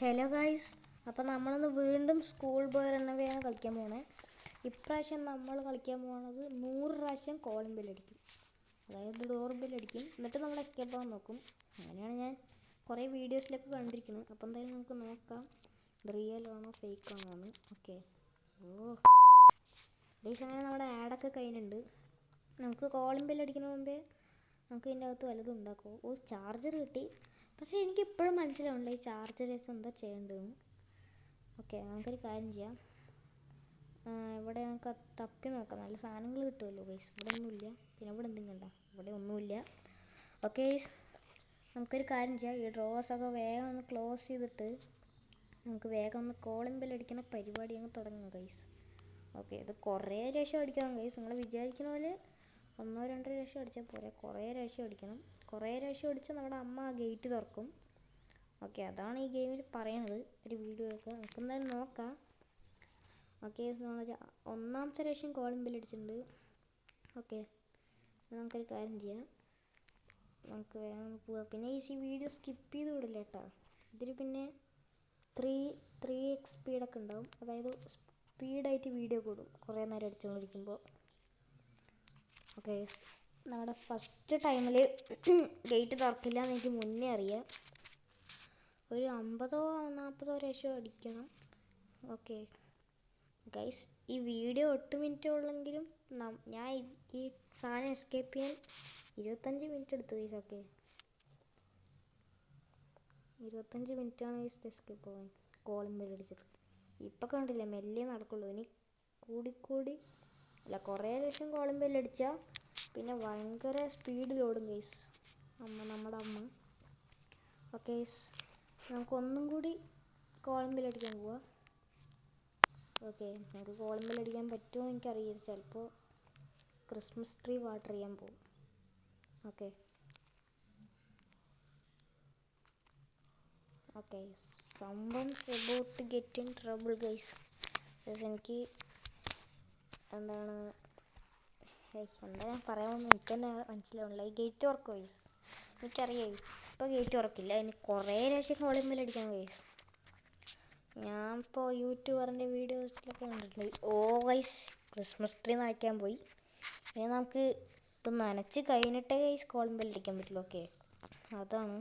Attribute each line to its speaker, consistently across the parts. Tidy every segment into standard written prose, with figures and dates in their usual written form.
Speaker 1: Hello guys, അപ്പോൾ നമ്മളിന്ന് വീണ്ടും സ്കൂൾ ബോയ് റണ്ണവേയാണ് കളിക്കാൻ പോണേ. ഇപ്രാവശ്യം നമ്മൾ കളിക്കാൻ പോകുന്നത് 100 പ്രാവശ്യം കോളിംഗ് ബെല്ലടിക്കും. അതായത് ഡോർ ബെല്ലടിക്കും, എന്നിട്ട് നമ്മൾ എസ്കേപ്പ് ആകാൻ നോക്കും. അങ്ങനെയാണ് ഞാൻ കുറേ വീഡിയോസിലൊക്കെ കണ്ടിരിക്കുന്നത്. അപ്പോൾ എന്തായാലും നമുക്ക് നോക്കാം ഇത് റിയൽ ആണോ ഫേക്ക് ആണോ എന്ന്. ഓക്കെ, ഗൈസ് അങ്ങനെ നമ്മുടെ ആഡൊക്കെ കഴിഞ്ഞിട്ടുണ്ട്. നമുക്ക് കോളിംഗ് ബെല്ലടിക്കുന്ന മുമ്പേ നമുക്ക് ഇതിൻ്റെ അകത്ത് വല്ലതും ഉണ്ടാക്കുമോ? ചാർജർ കിട്ടി. പക്ഷേ എനിക്കിപ്പോഴും മനസ്സിലാവുന്നില്ല ഈ ചാർജർ കേസ് എന്താ ചെയ്യേണ്ടതെന്ന്. ഓക്കെ, നമുക്കൊരു കാര്യം ചെയ്യാം. ഇവിടെ നമുക്ക് തപ്പി നോക്കാം, നല്ല സാധനങ്ങൾ കിട്ടുമല്ലോ ഗൈസ്. ഇവിടെ ഒന്നുമില്ല, പിന്നെ ഇവിടെ എന്തെങ്കിലും കണ്ട? ഇവിടെ ഒന്നുമില്ല. ഓക്കെ ഗൈസ്, നമുക്കൊരു കാര്യം ചെയ്യാം. ഈ ഡ്രോസൊക്കെ വേഗം ഒന്ന് ക്ലോസ് ചെയ്തിട്ട് നമുക്ക് വേഗം ഒന്ന് കോളിംഗ് ബെല്ലടിക്കുന്ന പരിപാടി അങ്ങ് തുടങ്ങാം ഗൈസ്. ഓക്കെ, ഇത് കുറേ പ്രാവശ്യം അടിക്കണം ഗൈസ്. നിങ്ങൾ വിചാരിക്കുന്ന പോലെ 1-2 പ്രാവശ്യം അടിച്ചാൽ പോരെ, കുറേ പ്രാവശ്യം അടിക്കണം. കുറേ പ്രാവശ്യം അടിച്ചാൽ നമ്മുടെ അമ്മ ആ ഗേറ്റ് തുറക്കും. ഓക്കെ, അതാണ് ഈ ഗെയിമിൽ പറയണത്. ഒരു വീഡിയോ ഒക്കെ നമുക്ക് എന്തായാലും നോക്കാം. ഓക്കെ, നമ്മളൊരു 1-ാമത്തെ പ്രാവശ്യം കോളിംഗ് ബെൽ അടിച്ചിട്ടുണ്ട്. ഓക്കെ, നമുക്കൊരു കാര്യം ചെയ്യാം, നമുക്ക് വേഗം പോവാം. പിന്നെ ഈ വീഡിയോ സ്കിപ്പ് ചെയ്ത് വിടില്ല കേട്ടോ. ഇതിൽ പിന്നെ 3x സ്പീഡൊക്കെ ഉണ്ടാവും. അതായത് സ്പീഡായിട്ട് വീഡിയോ കൂടും കുറേ നേരം അടിച്ചുകൊണ്ടിരിക്കുമ്പോൾ. ഓക്കെ, നമ്മുടെ ഫസ്റ്റ് ടൈമിൽ ഗേറ്റ് തുറക്കില്ല എന്ന് എനിക്ക് മുന്നേ അറിയാം. ഒരു 50-40 പ്രാവശ്യം അടിക്കണം. ഓക്കെ ഗൈസ്, ഈ വീഡിയോ 8 മിനിറ്റ് ഉള്ളെങ്കിലും ഞാൻ ഈ സാധനം എസ്കേപ്പ് ചെയ്യാൻ 25 മിനിറ്റ് എടുത്തു ഗൈസ്. ഓക്കെ, 25 മിനിറ്റാണ് ഗൈസ് എസ്കേപ്പ് പോകാൻ കോളിംഗ് ബെൽ അടിച്ചിട്ട്. ഇപ്പം കണ്ടില്ല, മെല്ലെ നടക്കുള്ളൂ. ഇനി കൂടിക്കൂടി അല്ല, കുറേ പ്രാവശ്യം കോളിംഗ് ബെൽ അടിച്ചാൽ പിന്നെ ഭയങ്കര സ്പീഡിലോടും ഗൈസ് നമ്മുടെ അമ്മ. ഓക്കെ, നമുക്ക് ഒന്നും കൂടി കോളിംഗ് ബെൽ അടിക്കാൻ പോവാം. ഓക്കെ, നമുക്ക് കോളിംഗ് ബെൽ അടിക്കാൻ പറ്റുമോ എനിക്കറിയില്ല. ചിലപ്പോൾ ക്രിസ്മസ് ട്രീ വാട്ടർ ചെയ്യാൻ പോകും. Okay okay, someone's about to get in trouble guys. എനിക്ക് എന്താണ് എന്താ ഞാൻ പറയാമെന്ന് എനിക്ക് തന്നെ മനസ്സിലാവണില്ല. ഈ ഗേറ്റ് തുറക്കും ഗൈസ്, എനിക്കറിയാം ഇപ്പോൾ ഗേറ്റ് തുറക്കില്ല. ഇനി കുറേ പ്രാവശ്യം കോളിംഗ് ബെൽ അടിക്കാൻ ഗൈസ്. ഞാൻ ഇപ്പോൾ യൂട്യൂബറിൻ്റെ വീഡിയോസിലൊക്കെ കണ്ടിട്ടുണ്ട്. ഗൈസ്, ക്രിസ്മസ് ട്രീ നനയ്ക്കാൻ പോയി. ഇനി നമുക്ക് ഇപ്പം നനച്ച് കഴിഞ്ഞിട്ടേ ഗൈസ് കോളിംഗ് ബെൽ അടിക്കാൻ പറ്റുള്ളൂ. ഓക്കെ, അതാണ്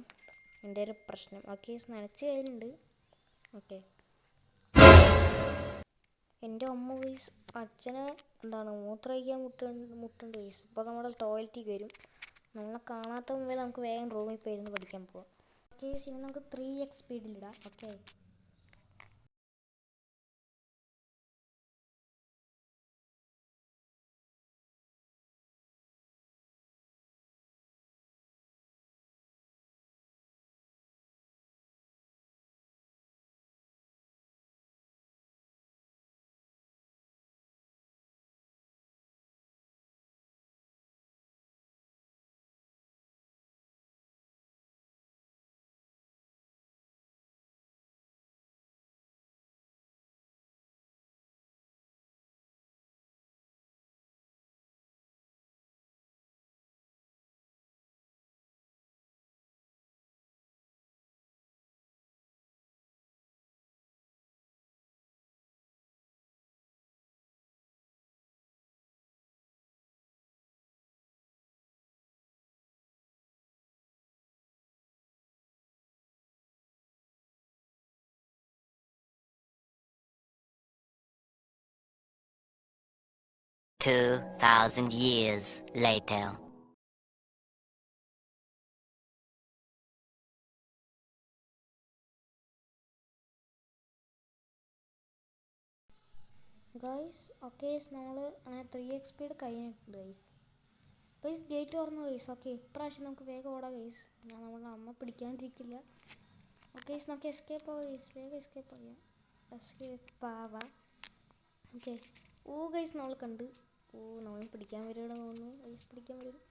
Speaker 1: എൻ്റെ ഒരു പ്രശ്നം. ഓക്കെ, നനച്ച് കഴിഞ്ഞിട്ടുണ്ട്. ഓക്കെ, എൻ്റെ അമ്മ ഗൈസ് അച്ഛനെ മൂത്രമൊഴിക്കാൻ മുട്ടുണ്ട് ഗൈസ്. ഇപ്പോൾ നമ്മുടെ ടോയ്ലറ്റിൽ വരും. നമ്മളെ കാണാത്ത മുമ്പേ നമുക്ക് വേഗം റൂമിൽ പോയിരുന്ന് പഠിക്കാൻ പോവാം. ഓക്കെ, ഇനി നമുക്ക് 3x സ്പീഡിലിടാം. Okay,
Speaker 2: $2,000 years later.
Speaker 1: Guys okay, നമ്മൾ അങ്ങനെ 3x സ്പീഡ് കഴിഞ്ഞിട്ടുണ്ട് ഗൈസ്. ഗേറ്റ് തുറന്നു ഗൈസ്. ഓക്കെ, ഇപ്രാവശ്യം നമുക്ക് വേഗം ഓടാം ഗൈസ്. ഞാൻ നമ്മുടെ അമ്മ പിടിക്കാണ്ടിരിക്കില്ല. ഓക്കെ, നമുക്ക് എസ്കേപ്പ് ആവാം ഗൈസ്. വേഗം എസ്കേപ്പ് ആവാം. എസ്കേപ്പ് ആവാം. ഓക്കെ, ഗൈസ് നമ്മൾ കണ്ട്. നമ്മൾ പിടിക്കാൻ വരുവാണ് തോന്നുന്നു ഗൈസ്. പിടിക്കാൻ വരും.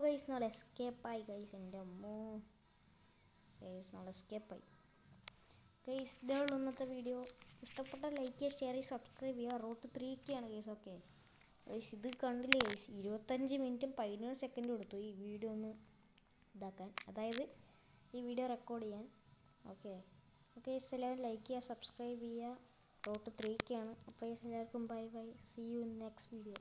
Speaker 1: ഗൈസ് നമ്മൾ എസ്കേപ്പായി ഗൈസ്. എൻ്റെ അമ്മോ ഗൈസ്, നമ്മൾ എസ്കേപ്പായി ഗൈസ്. ഇതേ ഉള്ളൂ ഇന്നത്തെ വീഡിയോ. ഇഷ്ടപ്പെട്ട ലൈക്ക് ചെയ്യുക, ഷെയർ ചെയ്യുക, സബ്സ്ക്രൈബ് ചെയ്യുക. റോട്ട് 3K ആണ് ഗൈസ്. ഓക്കെ ഗൈസ്, ഇത് കണ്ടില്ലേ ഗൈസ്, 25 മിനിറ്റും 17 സെക്കൻഡും എടുത്തു ഈ വീഡിയോ ഒന്ന് ഇതാക്കാൻ, അതായത് ഈ വീഡിയോ റെക്കോർഡ് ചെയ്യാൻ. ഓക്കെ, ഓക്കെ, എല്ലാവരും ലൈക്ക് ചെയ്യുക, സബ്സ്ക്രൈബ് ചെയ്യുക. റോഡ് 3 ക്കാണ്. അപ്പോൾ എല്ലാവർക്കും bye bye, see you in next video.